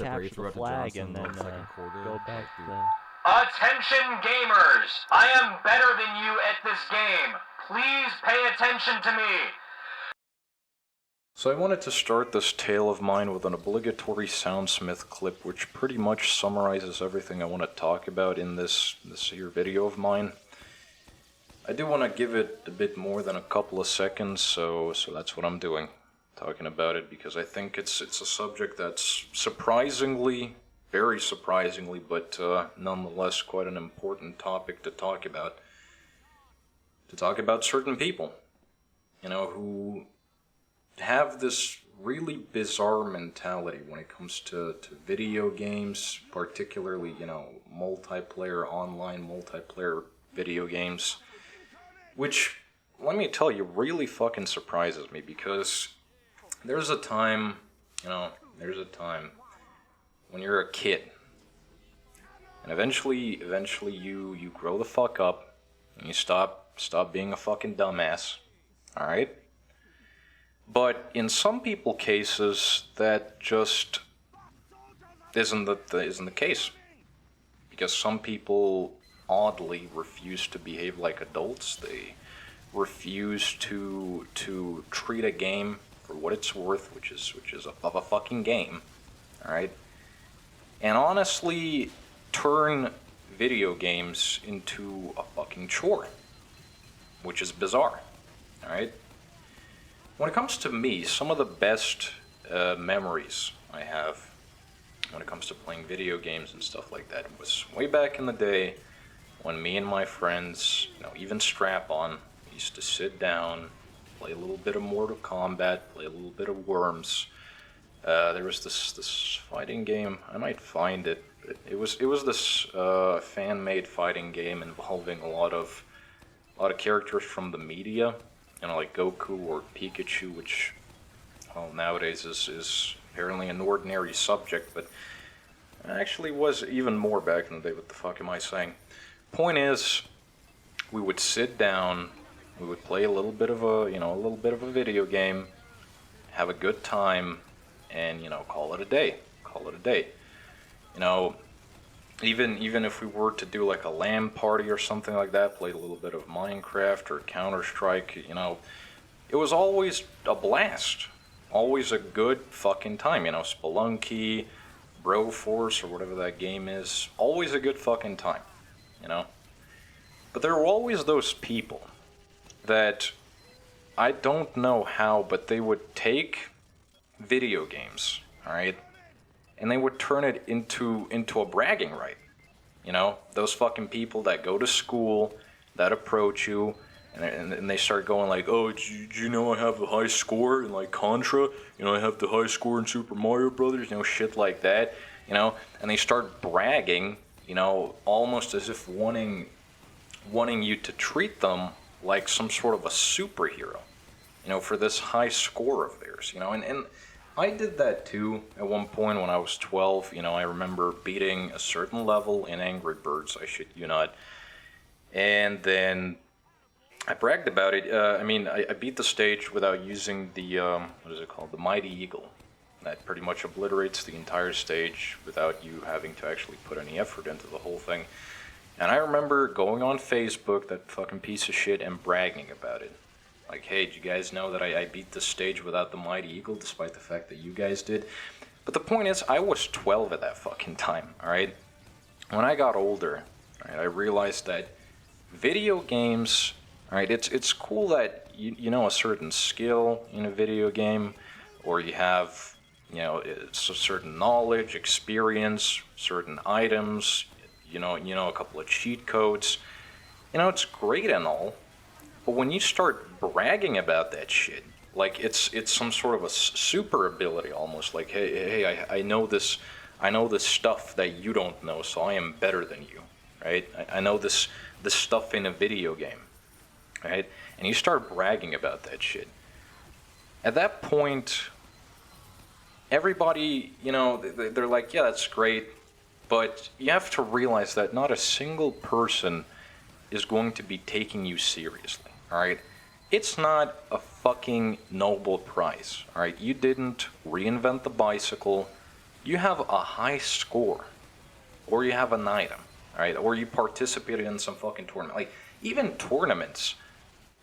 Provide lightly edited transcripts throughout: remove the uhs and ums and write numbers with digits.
capture the flag and then go back to... Attention gamers! I am better than you at this game. Please pay attention to me. So I wanted to start this tale of mine with an obligatory Soundsmith clip which pretty much summarizes everything I want to talk about in this here video of mine. I do want to give it a bit more than a couple of seconds, so that's what I'm doing, talking about it, because I think it's a subject that's surprisingly, very surprisingly, but nonetheless quite an important topic to talk about. To talk about certain people, you know, who have this really bizarre mentality when it comes to video games, particularly, you know, online multiplayer video games, which, let me tell you, really fucking surprises me, because there's a time when you're a kid, and eventually you grow the fuck up, and you stop being a fucking dumbass, alright? But in some people cases, that just isn't the case. Because some people oddly refuse to behave like adults. They refuse to treat a game for what it's worth, which is a fucking game. Alright? And honestly turn video games into a fucking chore. Which is bizarre. Alright? When it comes to me, some of the best memories I have when it comes to playing video games and stuff like that was way back in the day when me and my friends, you know, even Strap-On, used to sit down, play a little bit of Mortal Kombat, play a little bit of Worms. There was this fighting game, I might find it. It was this fan-made fighting game involving a lot of characters from the media. You know, like Goku or Pikachu, which, well, nowadays is apparently an ordinary subject, but actually was even more back in the day. What the fuck am I saying? Point is, we would sit down, we would play a little bit of a video game, have a good time, and, you know, call it a day. You know, even if we were to do like a LAN party or something like that, played a little bit of Minecraft or Counter-Strike, you know, it was always a blast. Always a good fucking time, you know, Spelunky, Broforce, or whatever that game is. Always a good fucking time, you know. But there were always those people that, I don't know how, but they would take video games, alright, and they would turn it into a bragging right. You know, those fucking people that go to school, that approach you, and they start going like, oh, do you know I have a high score in like Contra? You know, I have the high score in Super Mario Brothers, you know, shit like that, you know, and they start bragging, you know, almost as if wanting you to treat them like some sort of a superhero, you know, for this high score of theirs, you know, and I did that too at one point when I was 12. You know, I remember beating a certain level in Angry Birds, I shit you not. And then I bragged about it. I beat the stage without using the, what is it called? The Mighty Eagle. That pretty much obliterates the entire stage without you having to actually put any effort into the whole thing. And I remember going on Facebook, that fucking piece of shit, and bragging about it. Like, hey, did you guys know that I beat this stage without the Mighty Eagle, despite the fact that you guys did? But the point is, I was 12 at that fucking time, alright? When I got older, right, I realized that video games, alright, it's cool that you know a certain skill in a video game, or you have, you know, it's a certain knowledge, experience, certain items, you know, a couple of cheat codes. You know, it's great and all. But when you start bragging about that shit, like it's some sort of a super ability almost, like, hey, I know this stuff that you don't know, so I am better than you, right? I know this stuff in a video game, right? And you start bragging about that shit. At that point, everybody, you know, they're like, yeah, that's great, but you have to realize that not a single person is going to be taking you seriously, alright? It's not a fucking Nobel Prize, alright? You didn't reinvent the bicycle, you have a high score, or you have an item, right? Or you participated in some fucking tournament. Like, even tournaments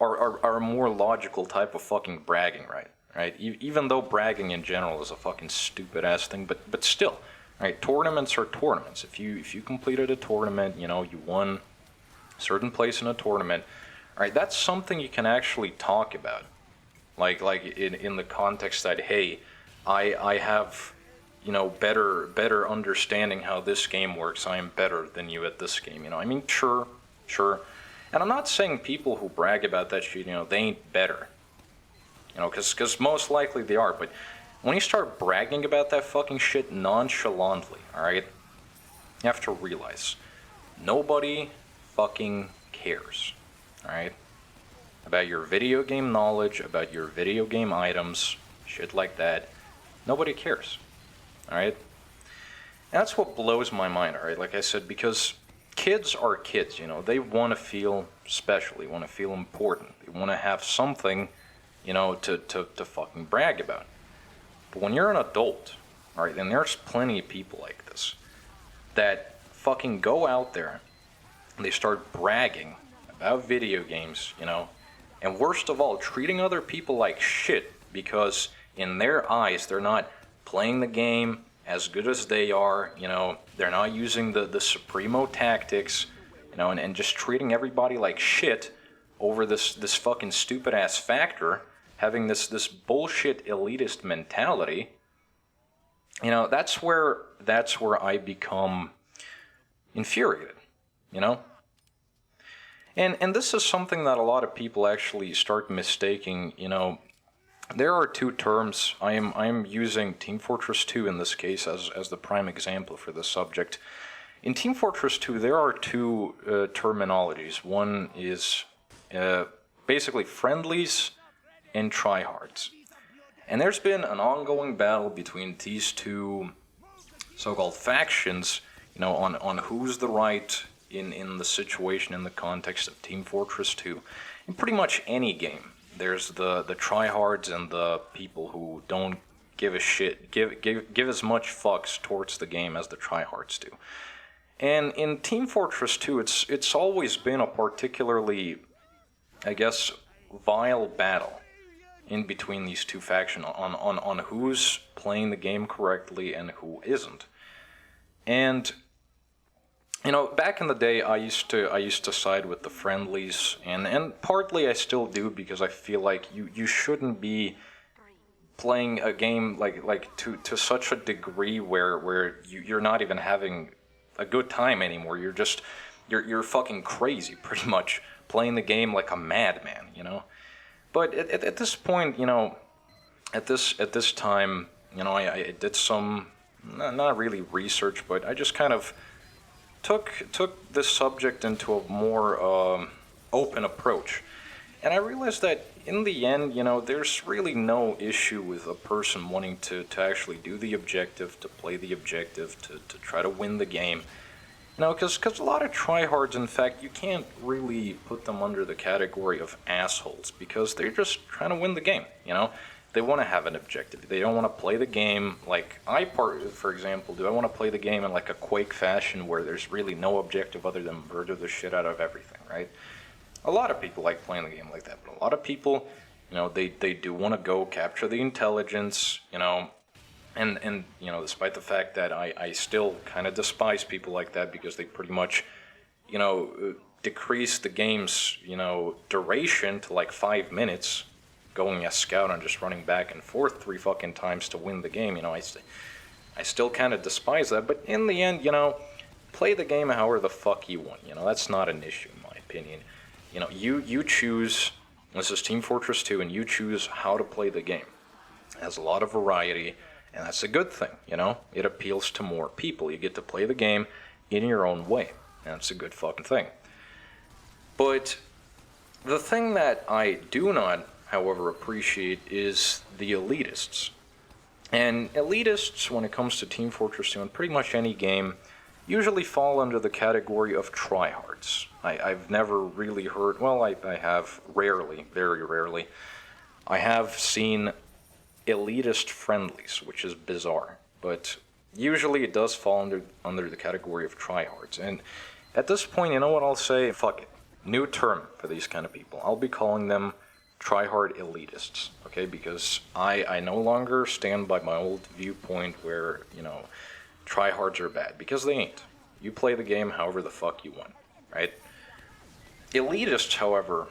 are a more logical type of fucking bragging, right? Right? Even though bragging in general is a fucking stupid ass thing, but still, right? Tournaments are tournaments. If you completed a tournament, you know, you won a certain place in a tournament, right? That's something you can actually talk about, like in the context that, hey, I have, you know, better understanding how this game works. I am better than you at this game. You know, I mean, sure. And I'm not saying people who brag about that shit, you know, they ain't better. You know, because most likely they are. But when you start bragging about that fucking shit nonchalantly, alright, you have to realize, nobody fucking cares, alright? About your video game knowledge, about your video game items, shit like that. Nobody cares, alright? That's what blows my mind, alright? Like I said, because kids are kids, you know. They want to feel special. They want to feel important. They want to have something, you know, to fucking brag about. But when you're an adult, alright, and there's plenty of people like this, that fucking go out there and they start bragging about video games, you know, and worst of all, treating other people like shit because in their eyes they're not playing the game as good as they are, you know, they're not using the Supremo tactics, you know, and just treating everybody like shit over this fucking stupid ass factor, having this bullshit elitist mentality, you know, that's where I become infuriated, you know? And this is something that a lot of people actually start mistaking, you know. There are two terms. I am using Team Fortress 2 in this case as the prime example for this subject. In Team Fortress 2, there are two terminologies. One is basically friendlies and tryhards. And there's been an ongoing battle between these two so-called factions, you know, on who's the right in the situation, in the context of Team Fortress 2. In pretty much any game, there's the tryhards and the people who don't give a shit, give as much fucks towards the game as the tryhards do. And in Team Fortress 2, it's always been a particularly, I guess, vile battle in between these two factions on who's playing the game correctly and who isn't. And you know, back in the day, I used to side with the friendlies, and partly I still do, because I feel like you shouldn't be playing a game like to such a degree where you're not even having a good time anymore. You're fucking crazy, pretty much, playing the game like a madman, you know. But at this point, you know, at this time, you know, I did some not really research, but I just kind of took this subject into a more open approach. And I realized that in the end, you know, there's really no issue with a person wanting to actually do the objective, to play the objective, to try to win the game. You know, because a lot of tryhards, in fact, you can't really put them under the category of assholes, because they're just trying to win the game, you know? They want to have an objective. They don't want to play the game like for example, do I want to play the game in like a Quake fashion where there's really no objective other than murder the shit out of everything, right? A lot of people like playing the game like that, but a lot of people, you know, they do want to go capture the intelligence, you know, and you know, despite the fact that I still kind of despise people like that, because they pretty much, you know, decrease the game's, you know, duration to like 5 minutes, going as scout and just running back and forth 3 fucking times to win the game. You know, I still kind of despise that, but in the end, you know, play the game however the fuck you want. You know, that's not an issue in my opinion. You know, you choose, this is Team Fortress 2, and you choose how to play the game. It has a lot of variety, and that's a good thing, you know? It appeals to more people. You get to play the game in your own way, and that's a good fucking thing. But the thing that I do not, however, appreciate is the elitists. And elitists, when it comes to Team Fortress 2 and pretty much any game, usually fall under the category of tryhards. I've never really heard, well, I have rarely, very rarely, I have seen elitist friendlies, which is bizarre. But usually it does fall under the category of tryhards. And at this point, you know what I'll say? Fuck it. New term for these kind of people. I'll be calling them tryhard elitists, okay? Because I no longer stand by my old viewpoint where, you know, tryhards are bad, because they ain't. You play the game however the fuck you want, right? Elitists, however,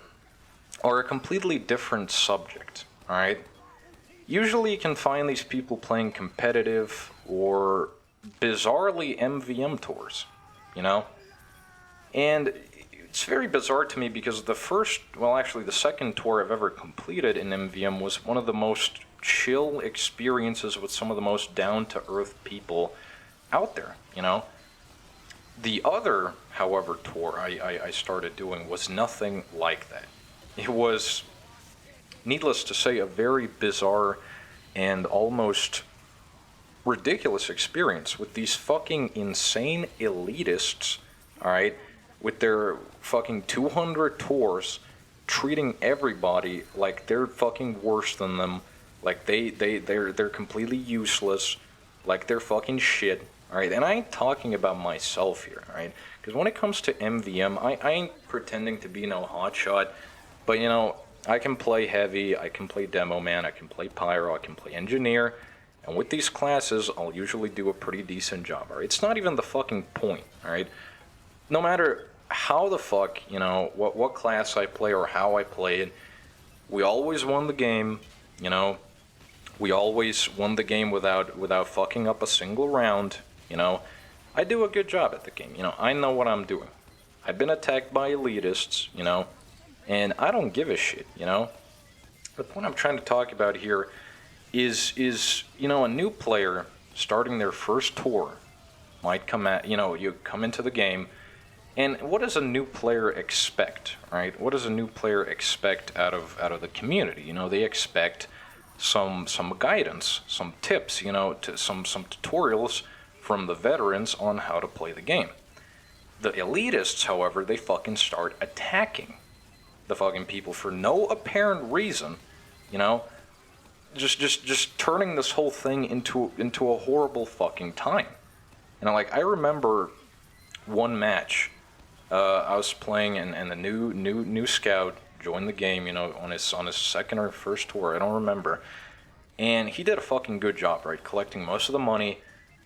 are a completely different subject, alright? Usually you can find these people playing competitive or bizarrely MVM tours, you know? And it's very bizarre to me because the second tour I've ever completed in MVM was one of the most chill experiences with some of the most down-to-earth people out there, you know? The other, however, tour I started doing was nothing like that. It was, needless to say, a very bizarre and almost ridiculous experience with these fucking insane elitists, alright, with their fucking 200 tours, treating everybody like they're fucking worse than them, like they're completely useless, like they're fucking shit, alright? And I ain't talking about myself here, alright? Because when it comes to MVM, I ain't pretending to be no hotshot, but you know, I can play heavy, I can play demo man, I can play pyro, I can play engineer, and with these classes, I'll usually do a pretty decent job, alright? It's not even the fucking point, alright? No matter how the fuck, you know, what class I play or how I play it, we always won the game, you know, we always won the game without fucking up a single round, you know. I do a good job at the game, you know, I know what I'm doing. I've been attacked by elitists, you know, and I don't give a shit, you know. The point I'm trying to talk about here is you know, a new player starting their first tour might come at, you know, you come into the game, and what does a new player expect, right? What does a new player expect out of the community? You know, they expect some guidance, some tips, you know, some tutorials from the veterans on how to play the game. The elitists, however, they fucking start attacking the fucking people for no apparent reason, you know, just turning this whole thing into a horrible fucking time. You know, like, I remember one match. I was playing, and the new scout joined the game, you know, on his second or first tour, I don't remember, and he did a fucking good job, right, collecting most of the money.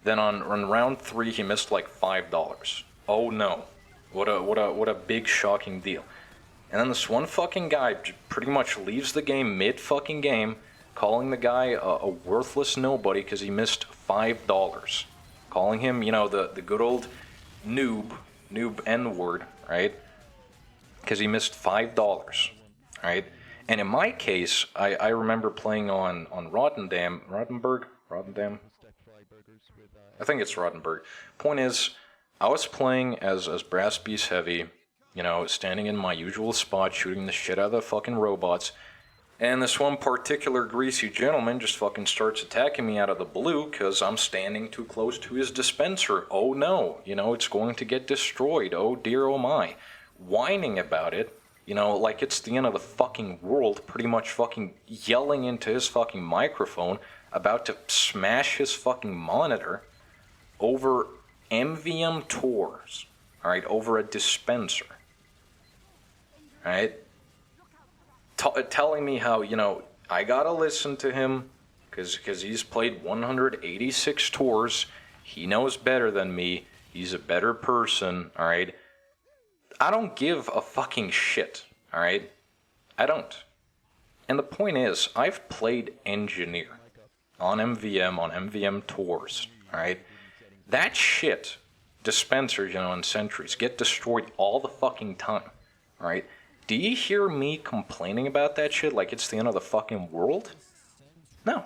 Then on round 3, he missed like $5. Oh no, what a big shocking deal. And then this one fucking guy pretty much leaves the game mid fucking game, calling the guy a worthless nobody because he missed $5, calling him, you know, the good old noob N-word, right? Because he missed $5, right? And in my case, I remember playing on Rottenberg? I think it's Rottenberg. Point is, I was playing as Brass Beast Heavy, you know, standing in my usual spot, shooting the shit out of the fucking robots, and this one particular greasy gentleman just fucking starts attacking me out of the blue because I'm standing too close to his dispenser. Oh no, you know, it's going to get destroyed. Oh dear, oh my. Whining about it, you know, like it's the end of the fucking world, pretty much fucking yelling into his fucking microphone, about to smash his fucking monitor over MVM tours, alright, over a dispenser, alright? Telling me how, you know, I gotta listen to him because he's played 186 tours. He knows better than me. He's a better person, alright? I don't give a fucking shit, alright? I don't. And the point is, I've played engineer on MVM tours, alright? That shit, dispensers, you know, and sentries, get destroyed all the fucking time, alright? Do you hear me complaining about that shit like it's the end of the fucking world? No.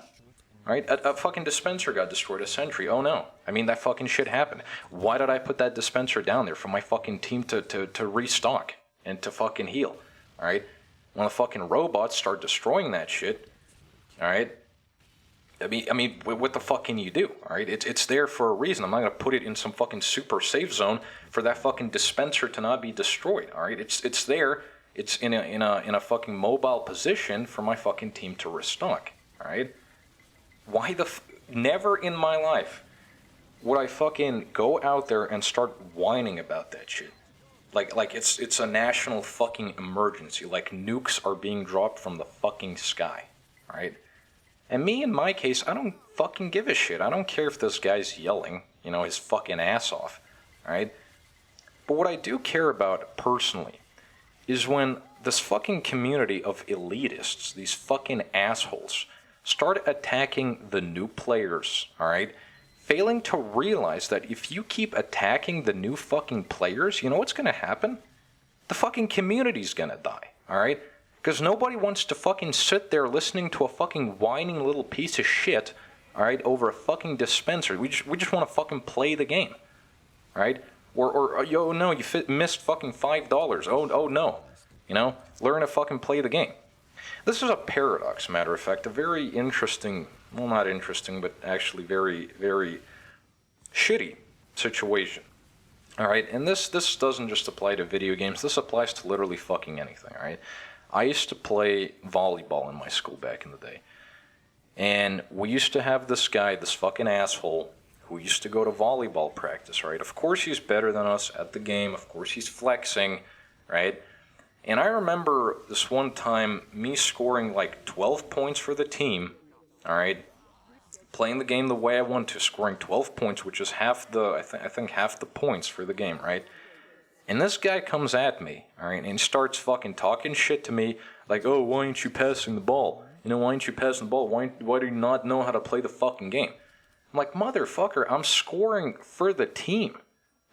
Right? A fucking dispenser got destroyed, a sentry. Oh no. I mean, that fucking shit happened. Why did I put that dispenser down there for my fucking team to restock and to fucking heal? Alright? When the fucking robots start destroying that shit, alright? I mean, what the fuck can you do? Alright? It's there for a reason. I'm not gonna put it in some fucking super safe zone for that fucking dispenser to not be destroyed. Alright? It's there. It's in a fucking mobile position for my fucking team to restock, alright? Why the never in my life would I fucking go out there and start whining about that shit. Like it's a national fucking emergency. Like nukes are being dropped from the fucking sky, right? And me, in my case, I don't fucking give a shit. I don't care if this guy's yelling, his fucking ass off, right? But what I do care about personally is when this fucking community of elitists, these fucking assholes, start attacking the new players, alright? Failing to realize that if you keep attacking the new fucking players, you know what's gonna happen? The fucking community's gonna die, alright? Because nobody wants to fucking sit there listening to a fucking whining little piece of shit, alright, over a fucking dispenser. We just want to fucking play the game, right? Or yo, no, you missed fucking $5. Oh no, learn to fucking play the game. This is a paradox, matter of fact, a very interesting, well, not interesting, but actually very, very shitty situation. Alright, and this doesn't just apply to video games, this applies to literally fucking anything, alright? I used to play volleyball in my school back in the day. And we used to have this guy, this fucking asshole, who used to go to volleyball practice, right? Of course he's better than us at the game, of course he's flexing, right? And I remember this one time, me scoring like 12 points for the team, alright? Playing the game the way I want to, scoring 12 points, which is half the, I think half the points for the game, right? And this guy comes at me, alright, and starts fucking talking shit to me, like, oh, why ain't you passing the ball? Why ain't you passing the ball? Why do you not know how to play the fucking game? I'm like, motherfucker, I'm scoring for the team.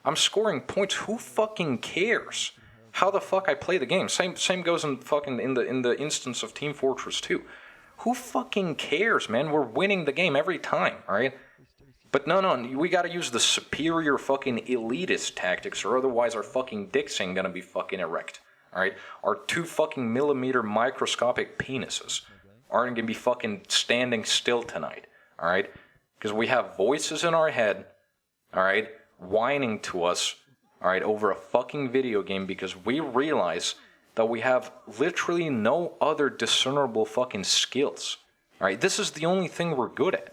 I'm scoring points. Who fucking cares how the fuck I play the game? Same goes in fucking in the instance of Team Fortress 2. Who fucking cares, man? We're winning the game every time, alright? But no, we gotta use the superior fucking elitist tactics, or otherwise our fucking dicks ain't gonna be fucking erect, alright? Our 2 fucking millimeter microscopic penises aren't gonna be fucking standing still tonight, alright? Because we have voices in our head, alright, whining to us, alright, over a fucking video game because we realize that we have literally no other discernible fucking skills, alright? This is the only thing we're good at.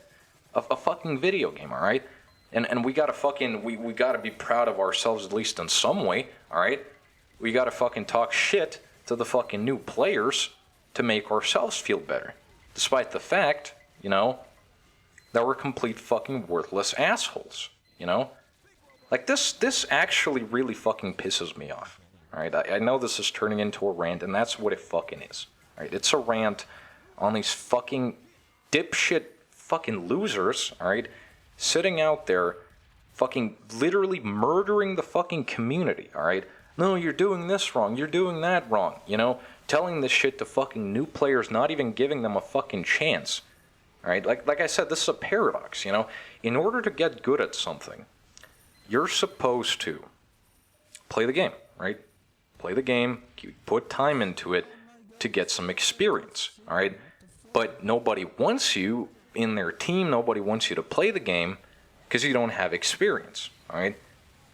A fucking video game, alright? And we gotta fucking, we gotta be proud of ourselves at least in some way, alright? We gotta fucking talk shit to the fucking new players to make ourselves feel better. Despite the fact, that we're complete fucking worthless assholes, Like this actually really fucking pisses me off, alright? I know this is turning into a rant, and that's what it fucking is, alright? It's a rant on these fucking dipshit fucking losers, alright, sitting out there fucking literally murdering the fucking community, alright? No, you're doing this wrong, you're doing that wrong, telling this shit to fucking new players, not even giving them a fucking chance, alright? Like I said, this is a paradox, In order to get good at something, you're supposed to play the game, right? Play the game, put time into it to get some experience, alright? But nobody wants you in their team, nobody wants you to play the game because you don't have experience, alright?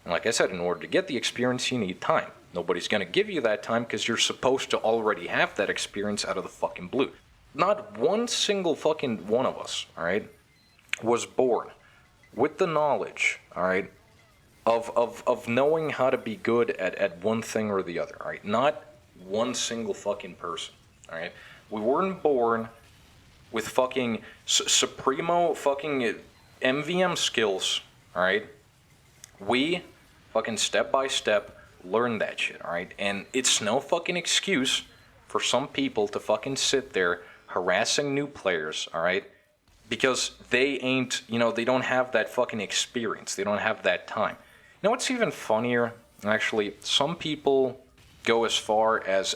And like I said, in order to get the experience, you need time. Nobody's going to give you that time because you're supposed to already have that experience out of the fucking blue. Not one single fucking one of us, alright, was born with the knowledge, alright, of knowing how to be good at one thing or the other, alright? Not one single fucking person, alright? We weren't born with fucking supremo fucking MVM skills, alright? We fucking step by step learn that shit, alright? And it's no fucking excuse for some people to fucking sit there harassing new players, alright? Because they ain't, they don't have that fucking experience. They don't have that time. What's even funnier? Actually, some people go as far as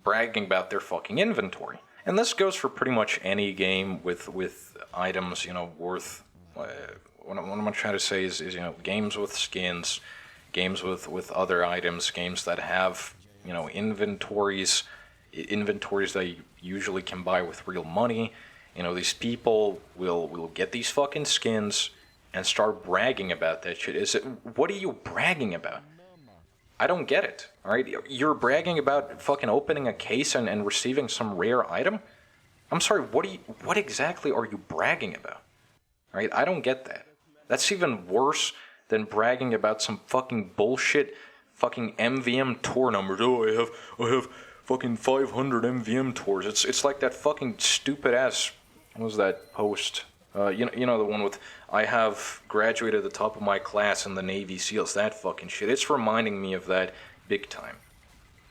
bragging about their fucking inventory. And this goes for pretty much any game with items, worth... what I'm trying to say is games with skins, games with other items, games that have, inventories that you usually can buy with real money. These people will get these fucking skins and start bragging about that shit. What are you bragging about? I don't get it, alright? You're bragging about fucking opening a case and receiving some rare item? I'm sorry, what exactly are you bragging about? Alright, I don't get that. That's even worse than bragging about some fucking bullshit fucking MVM tour numbers. Oh, I have fucking 500 MVM tours. It's like that fucking stupid ass, what was that post? You know the one with, I have graduated at the top of my class in the Navy SEALs, that fucking shit. It's reminding me of that big time.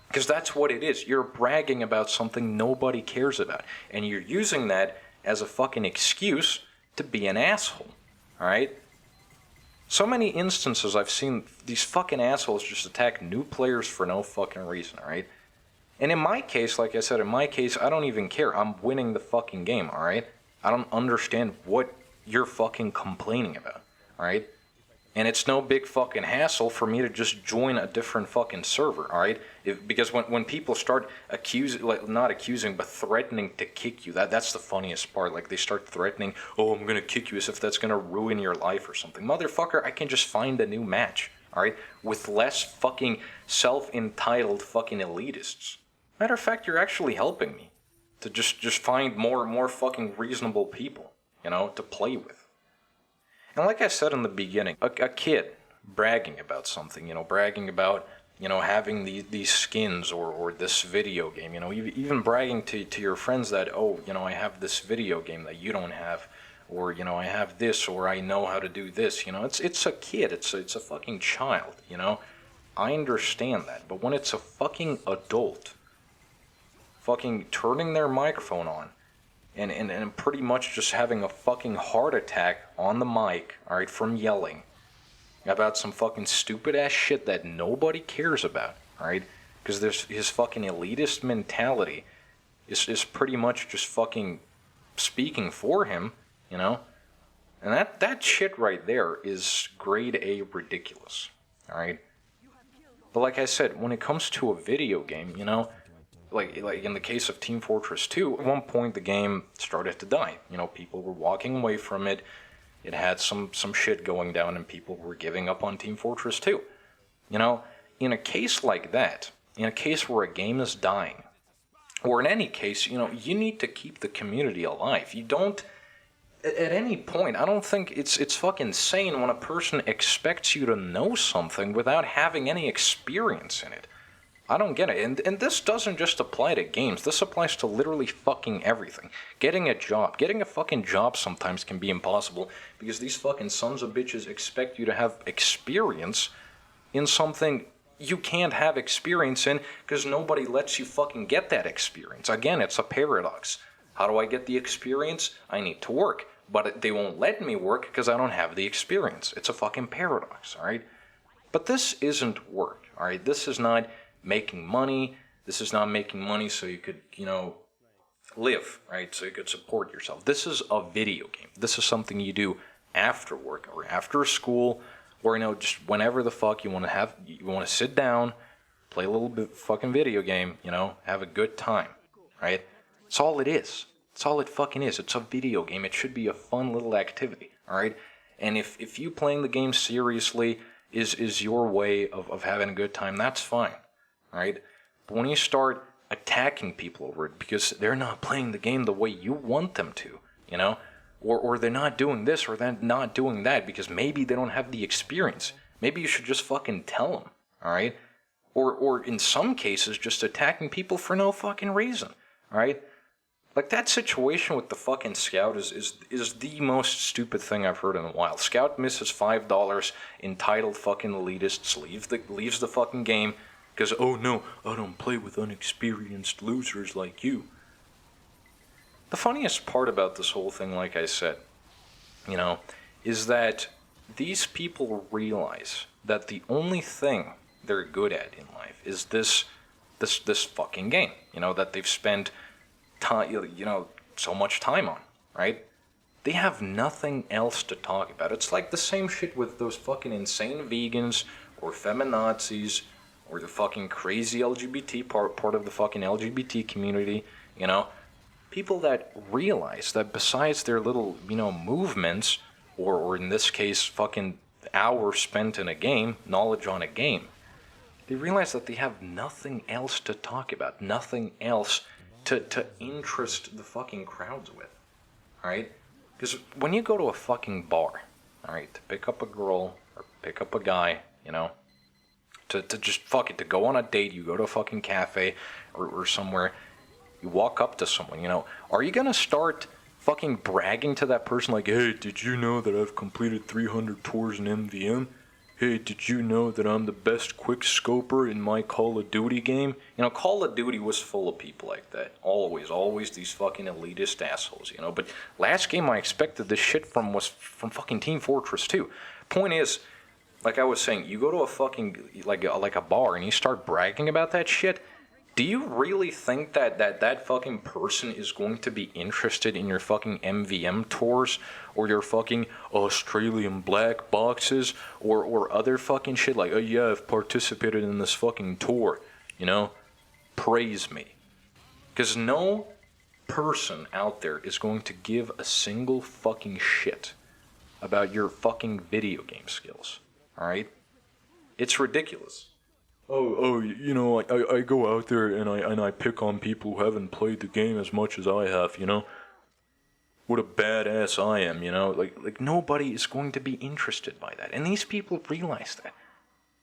Because that's what it is. You're bragging about something nobody cares about. And you're using that as a fucking excuse to be an asshole. Alright? So many instances I've seen these fucking assholes just attack new players for no fucking reason, alright? And in my case, like I said, I don't even care. I'm winning the fucking game, alright? I don't understand what you're fucking complaining about, alright? And it's no big fucking hassle for me to just join a different fucking server, alright? Because when people start not accusing, but threatening to kick you, that's the funniest part. Like, they start threatening, oh, I'm gonna kick you, as if that's gonna ruin your life or something. Motherfucker, I can just find a new match, alright? With less fucking self-entitled fucking elitists. Matter of fact, you're actually helping me to just find more fucking reasonable people, to play with. And like I said in the beginning, a kid bragging about something, bragging about, having these skins or this video game, even bragging to your friends that, oh, I have this video game that you don't have, or, I have this, or I know how to do this, it's a kid, it's a fucking child, I understand that, but when it's a fucking adult fucking turning their microphone on, and pretty much just having a fucking heart attack on the mic, alright, from yelling about some fucking stupid ass shit that nobody cares about, alright? Because there's his fucking elitist mentality is pretty much just fucking speaking for him, And that shit right there is grade A ridiculous, alright? But like I said, when it comes to a video game, like in the case of Team Fortress 2, at one point the game started to die. People were walking away from it. It had some shit going down, and people were giving up on Team Fortress 2. In a case like that, in a case where a game is dying, or in any case, you need to keep the community alive. You don't, at any point, I don't think it's fucking sane when a person expects you to know something without having any experience in it. I don't get it. And this doesn't just apply to games. This applies to literally fucking everything. Getting a fucking job sometimes can be impossible because these fucking sons of bitches expect you to have experience in something you can't have experience in because nobody lets you fucking get that experience. Again, it's a paradox. How do I get the experience? I need to work. But they won't let me work because I don't have the experience. It's a fucking paradox, alright? But this isn't work, alright? This is not making money. This is not making money so you could, live, right? So you could support yourself. This is a video game. This is something you do after work or after school, or just whenever the fuck you want to sit down, play a little bit fucking video game, have a good time, right? That's all it is. That's all it fucking is. It's a video game. It should be a fun little activity, all right? And if you playing the game seriously is your way of having a good time, that's fine. Right? But when you start attacking people over it because they're not playing the game the way you want them to, or they're not doing this or they're not doing that because maybe they don't have the experience. Maybe you should just fucking tell them, alright? Or in some cases, just attacking people for no fucking reason, alright? Like that situation with the fucking Scout is the most stupid thing I've heard in a while. Scout misses $5, entitled fucking elitists, leaves the fucking game, because, oh no, I don't play with unexperienced losers like you. The funniest part about this whole thing, like I said, is that these people realize that the only thing they're good at in life is this fucking game, that they've spent time, so much time on, right? They have nothing else to talk about. It's like the same shit with those fucking insane vegans or feminazis, or the fucking crazy LGBT part of the fucking LGBT community, people that realize that besides their little, movements, or in this case, fucking hours spent in a game, knowledge on a game, they realize that they have nothing else to talk about, nothing else to interest the fucking crowds with, alright? Because when you go to a fucking bar, alright, to pick up a girl, or pick up a guy, you know, to just fuck it, to go on a date, you go to a fucking cafe, or somewhere, you walk up to someone, you know, are you gonna start fucking bragging to that person like, hey, did you know that I've completed 300 tours in MVM? Hey, did you know that I'm the best quick-scoper in my Call of Duty game? You know, Call of Duty was full of people like that. Always these fucking elitist assholes, you know. But last game I expected this shit from was from fucking Team Fortress 2. Point is, like I was saying, you go to a fucking, like a bar and you start bragging about that shit, do you really think that fucking person is going to be interested in your fucking MVM tours or your fucking Australian black boxes or other fucking shit like, oh yeah, I've participated in this fucking tour, you know? Praise me. Because no person out there is going to give a single fucking shit about your fucking video game skills, alright? It's ridiculous. Oh, you know, I go out there and I pick on people who haven't played the game as much as I have, you know? What a badass I am, you know? Like nobody is going to be interested by that. And these people realize that.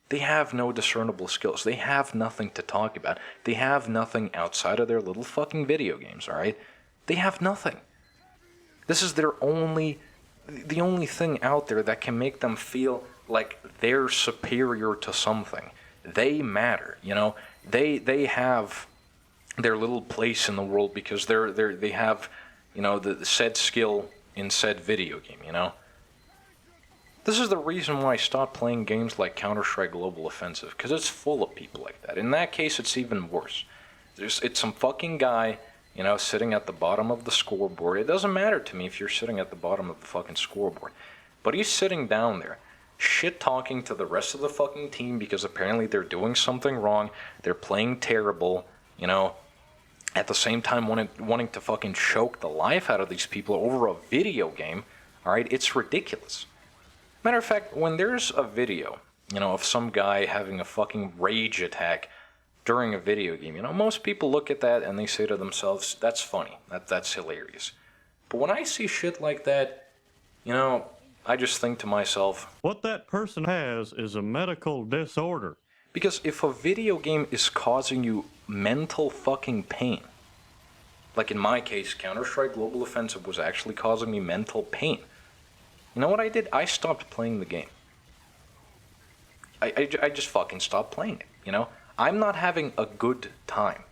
They have no discernible skills. They have nothing to talk about. They have nothing outside of their little fucking video games, alright? They have nothing. This is the only thing out there that can make them feel like they're superior to something. They matter, you know. They have their little place in the world because they have, you know, the said skill in said video game, you know. This is the reason why I stopped playing games like Counter-Strike Global Offensive, because it's full of people like that. In that case, it's even worse. It's some fucking guy, you know, sitting at the bottom of the scoreboard. It doesn't matter to me if you're sitting at the bottom of the fucking scoreboard, but he's sitting down there, shit-talking to the rest of the fucking team because apparently they're doing something wrong, they're playing terrible, you know, at the same time wanting to fucking choke the life out of these people over a video game, alright? It's ridiculous. Matter of fact, when there's a video, you know, of some guy having a fucking rage attack during a video game, you know, most people look at that and they say to themselves, that's funny, that's hilarious. But when I see shit like that, you know, I just think to myself, what that person has is a medical disorder. Because if a video game is causing you mental fucking pain, like in my case, Counter-Strike Global Offensive was actually causing me mental pain. You know what I did? I stopped playing the game. I just fucking stopped playing it, you know? I'm not having a good time.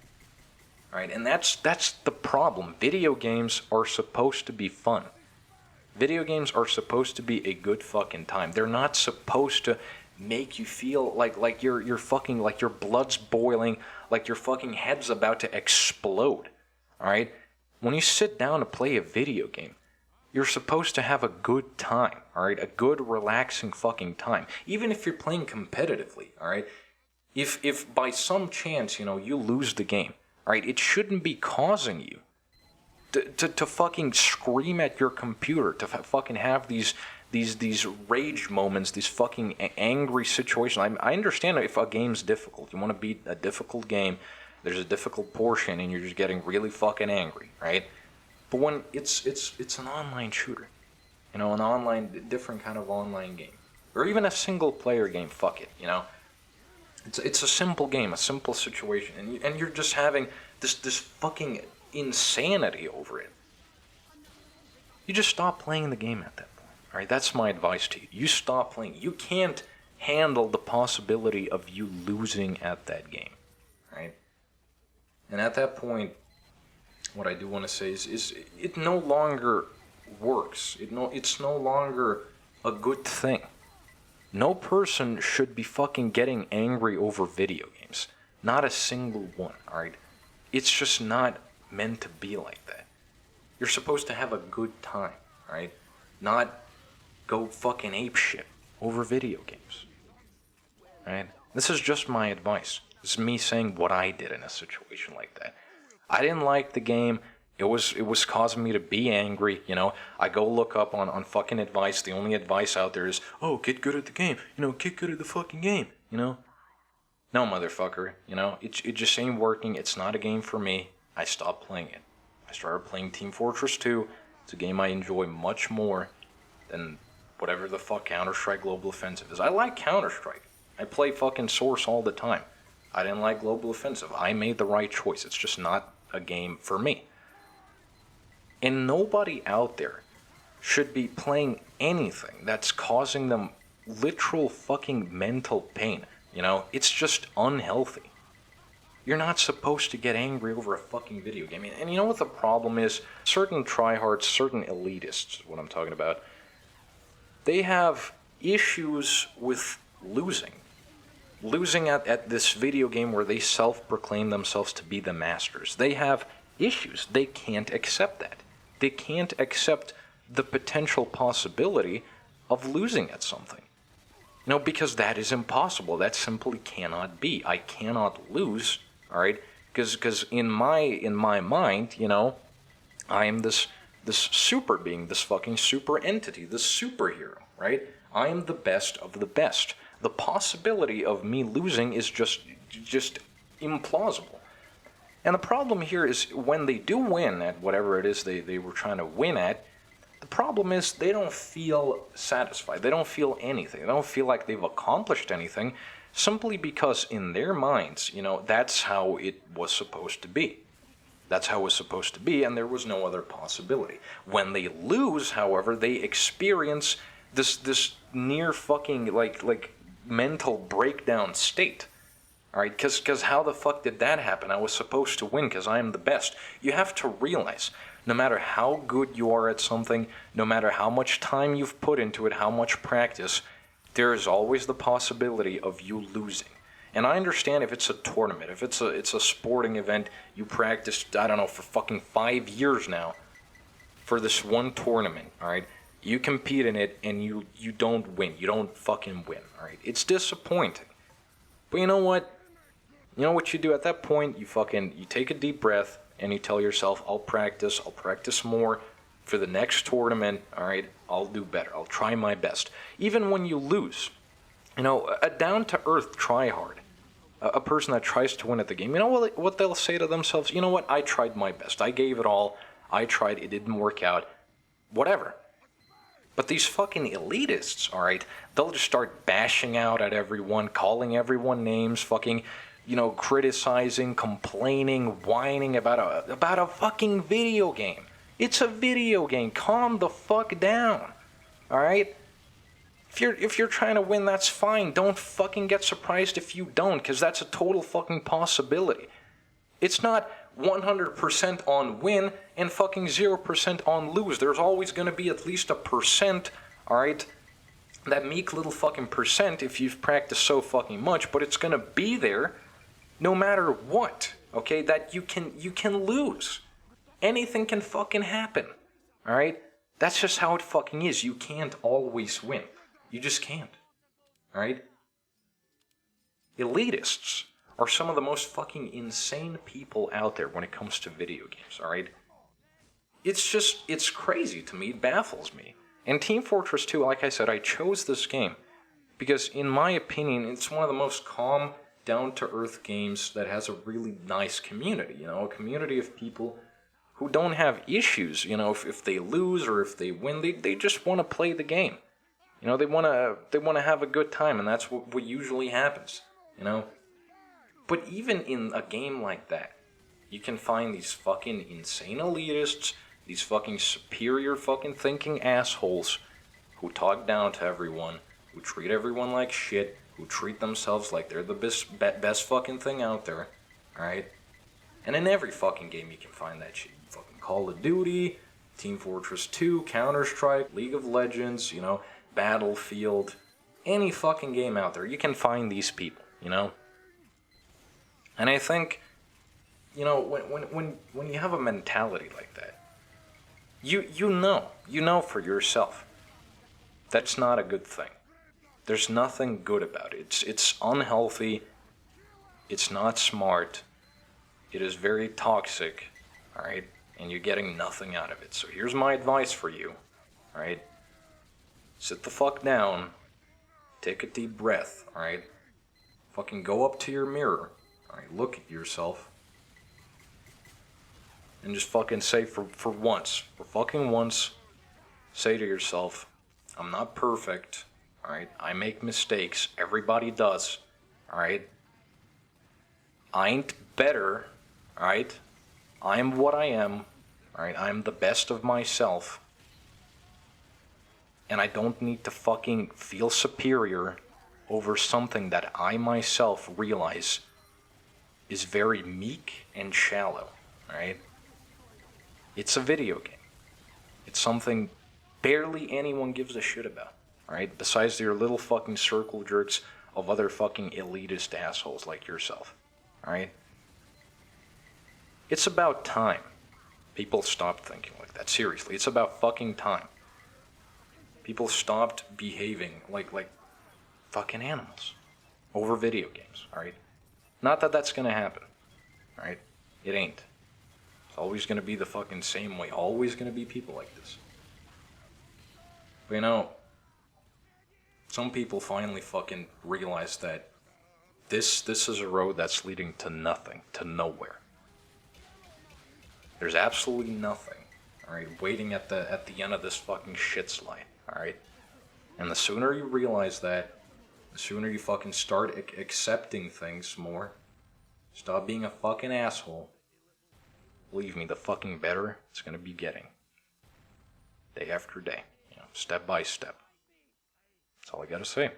Alright, and that's the problem. Video games are supposed to be fun. Video games are supposed to be a good fucking time. They're not supposed to make you feel like you're fucking, like your blood's boiling, like your fucking head's about to explode. Alright? When you sit down to play a video game, you're supposed to have a good time, alright? A good, relaxing fucking time. Even if you're playing competitively, alright? If by some chance, you know, you lose the game, alright, it shouldn't be causing you to fucking scream at your computer, to fucking have these rage moments, these fucking angry situations. I understand if a game's difficult. You want to beat a difficult game, there's a difficult portion, and you're just getting really fucking angry, right? But when it's an online shooter, you know, an online, different kind of online game, or even a single player game, fuck it, you know. It's a simple game, a simple situation, and you're just having this fucking insanity over it. You just stop playing the game at that point. Alright, that's my advice to you. You stop playing. You can't handle the possibility of you losing at that game. Right? And at that point, what I do want to say is it no longer works. It's no longer a good thing. No person should be fucking getting angry over video games. Not a single one, alright? It's just not meant to be like that. You're supposed to have a good time, right? Not go fucking apeshit over video games, right? This is just my advice. This is me saying what I did in a situation like that. I didn't like the game. It was causing me to be angry, you know. I go look up on fucking advice. The only advice out there is, oh, get good at the game. You know, get good at the fucking game, you know. No, motherfucker, you know. It just ain't working. It's not a game for me. I stopped playing it. I started playing Team Fortress 2. It's a game I enjoy much more than whatever the fuck Counter-Strike Global Offensive is. I like Counter-Strike. I play fucking Source all the time. I didn't like Global Offensive. I made the right choice. It's just not a game for me. And nobody out there should be playing anything that's causing them literal fucking mental pain. You know, it's just unhealthy. You're not supposed to get angry over a fucking video game. And you know what the problem is? Certain tryhards, certain elitists, what I'm talking about, they have issues with losing. Losing at this video game where they self-proclaim themselves to be the masters. They have issues. They can't accept that. They can't accept the potential possibility of losing at something. No, because that is impossible. That simply cannot be. I cannot lose, all right? Because in my mind, you know, I am this super being, this fucking super entity, this superhero, right? I am the best of the best. The possibility of me losing is just implausible. And the problem here is when they do win at whatever it is they were trying to win at, the problem is they don't feel satisfied. They don't feel anything. They don't feel like they've accomplished anything simply because in their minds, you know, that's how it was supposed to be. That's how it was supposed to be, and there was no other possibility. When they lose, however, they experience this near fucking like mental breakdown state. Alright, because how the fuck did that happen? I was supposed to win because I am the best. You have to realize, no matter how good you are at something, no matter how much time you've put into it, how much practice, there is always the possibility of you losing. And I understand if it's a tournament, if it's a sporting event, you practiced, I don't know, for fucking 5 years now for this one tournament, alright? You compete in it and you don't win. You don't fucking win, alright? It's disappointing. But you know what? You know what you do at that point? You take a deep breath and you tell yourself, I'll practice more for the next tournament, alright? I'll do better. I'll try my best. Even when you lose, you know, a down-to-earth tryhard, a person that tries to win at the game, you know what they'll say to themselves? You know what? I tried my best. I gave it all. I tried. It didn't work out. Whatever. But these fucking elitists, alright, they'll just start bashing out at everyone, calling everyone names, fucking, you know, criticizing, complaining, whining about a fucking video game. It's a video game. Calm the fuck down. Alright? If you're trying to win, that's fine. Don't fucking get surprised if you don't, because that's a total fucking possibility. It's not 100% on win and fucking 0% on lose. There's always going to be at least a percent, alright? That meek little fucking percent if you've practiced so fucking much, but it's going to be there no matter what, okay? That you can lose. Anything can fucking happen, alright? That's just how it fucking is. You can't always win. You just can't, alright? Elitists are some of the most fucking insane people out there when it comes to video games, alright? It's crazy to me. It baffles me. And Team Fortress 2, like I said, I chose this game because, in my opinion, it's one of the most calm, down-to-earth games that has a really nice community, you know, a community of people who don't have issues, you know, if they lose or if they win, they just want to play the game. You know, they want to have a good time, and that's what usually happens, you know? But even in a game like that, you can find these fucking insane elitists, these fucking superior fucking thinking assholes who talk down to everyone, who treat everyone like shit, who treat themselves like they're the best fucking thing out there, alright? And in every fucking game you can find that shit. Fucking Call of Duty, Team Fortress 2, Counter-Strike, League of Legends, you know, Battlefield, any fucking game out there, you can find these people, you know? And I think, you know, when you have a mentality like that, you know for yourself, that's not a good thing. There's nothing good about it. It's unhealthy, it's not smart, it is very toxic, alright? And you're getting nothing out of it. So here's my advice for you, alright? Sit the fuck down, take a deep breath, alright? Fucking go up to your mirror, alright? Look at yourself. And just fucking say for fucking once, say to yourself, I'm not perfect, alright? I make mistakes. Everybody does, alright? I ain't better, alright? I'm what I am, alright? I'm the best of myself. And I don't need to fucking feel superior over something that I myself realize is very meek and shallow, right? It's a video game. It's something barely anyone gives a shit about, right? Besides your little fucking circle jerks of other fucking elitist assholes like yourself, alright? It's about time people stopped thinking like that. Seriously, it's about fucking time. People stopped behaving like fucking animals over video games, alright? Not that that's gonna happen, alright? It ain't. It's always gonna be the fucking same way. Always gonna be people like this. But you know, some people finally fucking realize that this is a road that's leading to nothing, to nowhere. There's absolutely nothing, alright, waiting at the end of this fucking shit slide, alright? And the sooner you realize that, the sooner you fucking start accepting things more, stop being a fucking asshole, believe me, the fucking better it's gonna be getting. Day after day, you know, step by step. That's all I gotta say.